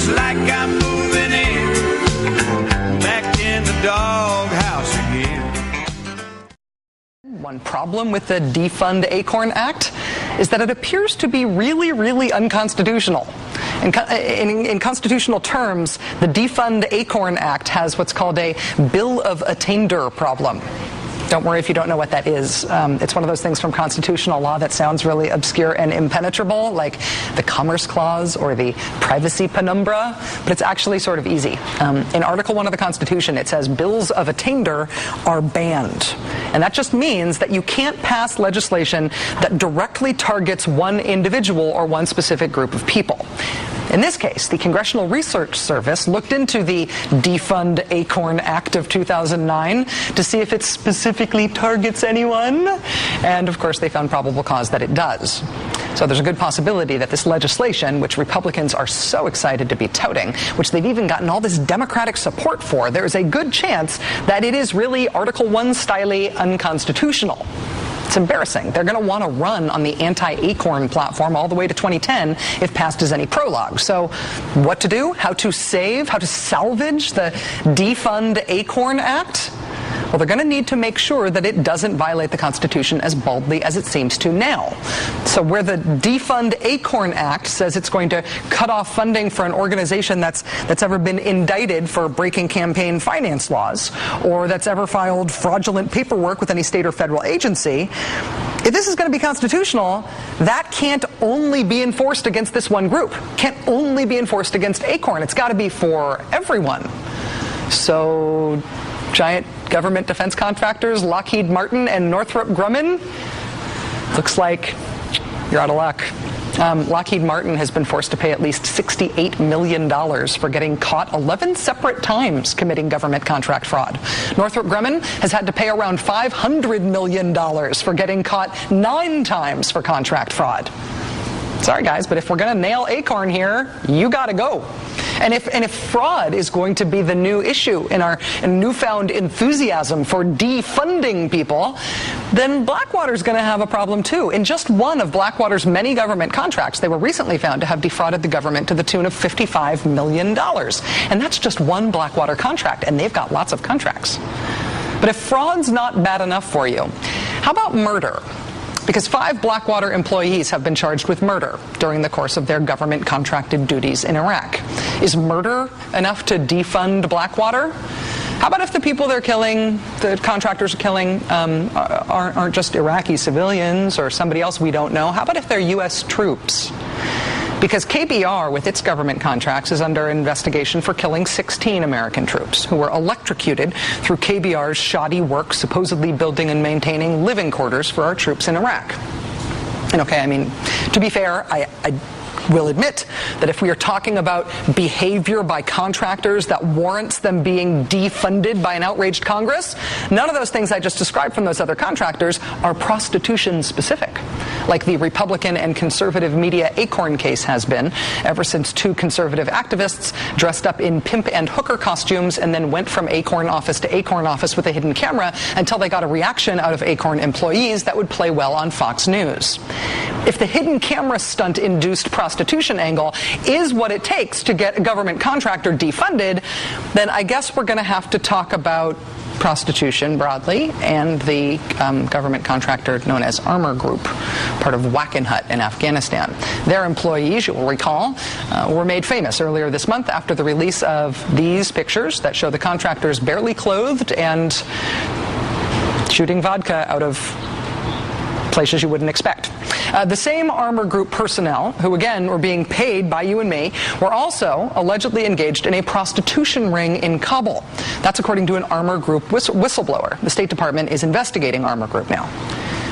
Looks like I'm moving in, back in the doghouse again. One problem with the Defund Acorn Act is that it appears to be really, really unconstitutional. In constitutional terms, the Defund Acorn Act has what's called a Bill of Attainder problem. Don't worry if you don't know what that is. It's one of those things from constitutional law that sounds really obscure and impenetrable, like the Commerce Clause or the Privacy Penumbra, but it's actually sort of easy. In Article 1 of the Constitution, it says bills of attainder are banned. And that just means that you can't pass legislation that directly targets one individual or one specific group of people. In this case, the Congressional Research Service looked into the Defund Acorn Act of 2009 to see if it specifically targets anyone. And of course, they found probable cause that it does. So there's a good possibility that this legislation, which Republicans are so excited to be touting, which they've even gotten all this Democratic support for, there's a good chance that it is really Article 1 style-y unconstitutional. It's embarrassing. They're going to want to run on the anti-Acorn platform all the way to 2010 if passed as any prologue. So what to do? How to salvage the Defund Acorn Act? Well, they're going to need to make sure that it doesn't violate the Constitution as boldly as it seems to now. So where the Defund Acorn Act says it's going to cut off funding for an organization that's ever been indicted for breaking campaign finance laws, or that's ever filed fraudulent paperwork with any state or federal agency, if this is going to be constitutional, that can't only be enforced against this one group. Can't only be enforced against Acorn. It's got to be for everyone. So giant government defense contractors, Lockheed Martin and Northrop Grumman, looks like you're out of luck. Lockheed Martin has been forced to pay at least $68 million for getting caught 11 separate times committing government contract fraud. Northrop Grumman has had to pay around $500 million for getting caught 9 times for contract fraud. Sorry guys, but if we're going to nail Acorn here, you got to go. And if fraud is going to be the new issue in our newfound enthusiasm for defunding people, then BlackWater's going to have a problem too. In just one of BlackWater's many government contracts, they were recently found to have defrauded the government to the tune of $55 million. And that's just one BlackWater contract, and they've got lots of contracts. But if fraud's not bad enough for you, how about murder? Because 5 BlackWater employees have been charged with murder during the course of their government contracted duties in Iraq. Is murder enough to defund BlackWater? How about if the people they're killing, the contractors are killing, aren't just Iraqi civilians or somebody else we don't know? How about if they're U.S. troops? Because KBR, with its government contracts, is under investigation for killing 16 American troops who were electrocuted through KBR's shoddy work supposedly building and maintaining living quarters for our troops in Iraq. And okay, I mean, to be fair, I will admit that if we are talking about behavior by contractors that warrants them being defunded by an outraged Congress, none of those things I just described from those other contractors are prostitution specific, like the Republican and conservative media Acorn case has been, ever since 2 conservative activists dressed up in pimp and hooker costumes and then went from Acorn office to Acorn office with a hidden camera until they got a reaction out of Acorn employees that would play well on Fox News. If the hidden camera stunt induced prostitution angle is what it takes to get a government contractor defunded, then I guess we're going to have to talk about prostitution broadly and the government contractor known as Armor Group, part of Wackenhut in Afghanistan. Their employees, you will recall, were made famous earlier this month after the release of these pictures that show the contractors barely clothed and shooting vodka out of places you wouldn't expect. The same Armor Group personnel, who again were being paid by you and me, were also allegedly engaged in a prostitution ring in Kabul. That's according to an Armor Group whistleblower. The State Department is investigating Armor Group now.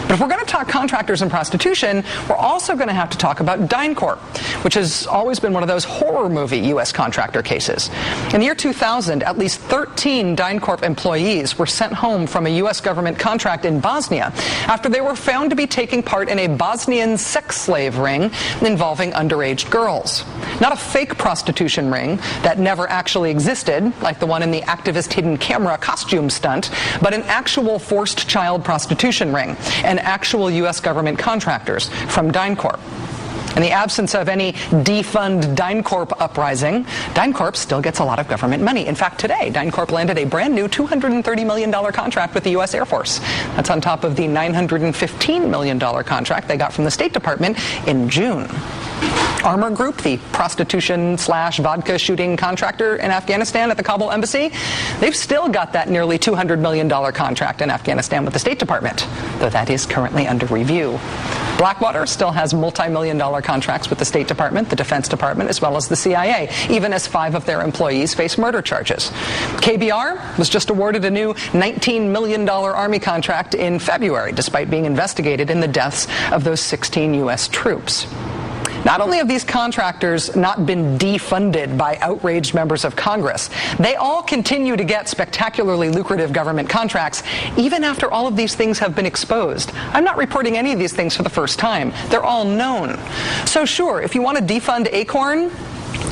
But if we're going to talk contractors and prostitution, we're also going to have to talk about DynCorp, which has always been one of those horror movie U.S. contractor cases. In the year 2000, at least 13 DynCorp employees were sent home from a U.S. government contract in Bosnia after they were found to be taking part in a Bosnian sex slave ring involving underage girls. Not a fake prostitution ring that never actually existed, like the one in the activist hidden camera costume stunt, but an actual forced child prostitution ring, and actual U.S. government contractors from DynCorp. In the absence of any defund DynCorp uprising, DynCorp still gets a lot of government money. In fact, today, DynCorp landed a brand new $230 million contract with the U.S. Air Force. That's on top of the $915 million contract they got from the State Department in June. Armor Group, the prostitution/vodka shooting contractor in Afghanistan at the Kabul embassy, they've still got that nearly $200 million contract in Afghanistan with the State Department, though that is currently under review. BlackWater still has multi-million-dollar contracts with the State Department, the Defense Department, as well as the CIA, even as 5 of their employees face murder charges. KBR was just awarded a new $19 million Army contract in February, despite being investigated in the deaths of those 16 U.S. troops. Not only have these contractors not been defunded by outraged members of Congress, they all continue to get spectacularly lucrative government contracts, even after all of these things have been exposed. I'm not reporting any of these things for the first time. They're all known. So sure, if you want to defund Acorn,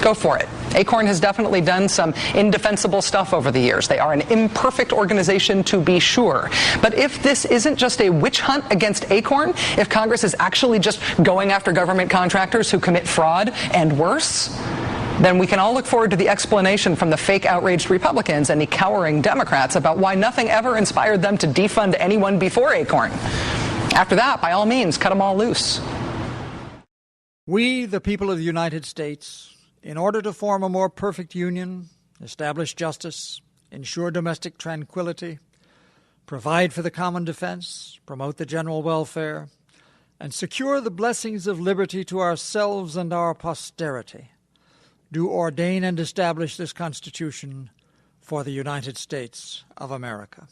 go for it. Acorn has definitely done some indefensible stuff over the years. They are an imperfect organization, to be sure. But if this isn't just a witch hunt against Acorn, if Congress is actually just going after government contractors who commit fraud and worse, then we can all look forward to the explanation from the fake outraged Republicans and the cowering Democrats about why nothing ever inspired them to defund anyone before Acorn. After that, by all means, cut them all loose. We, the people of the United States, in order to form a more perfect union, establish justice, ensure domestic tranquility, provide for the common defense, promote the general welfare, and secure the blessings of liberty to ourselves and our posterity, do ordain and establish this Constitution for the United States of America.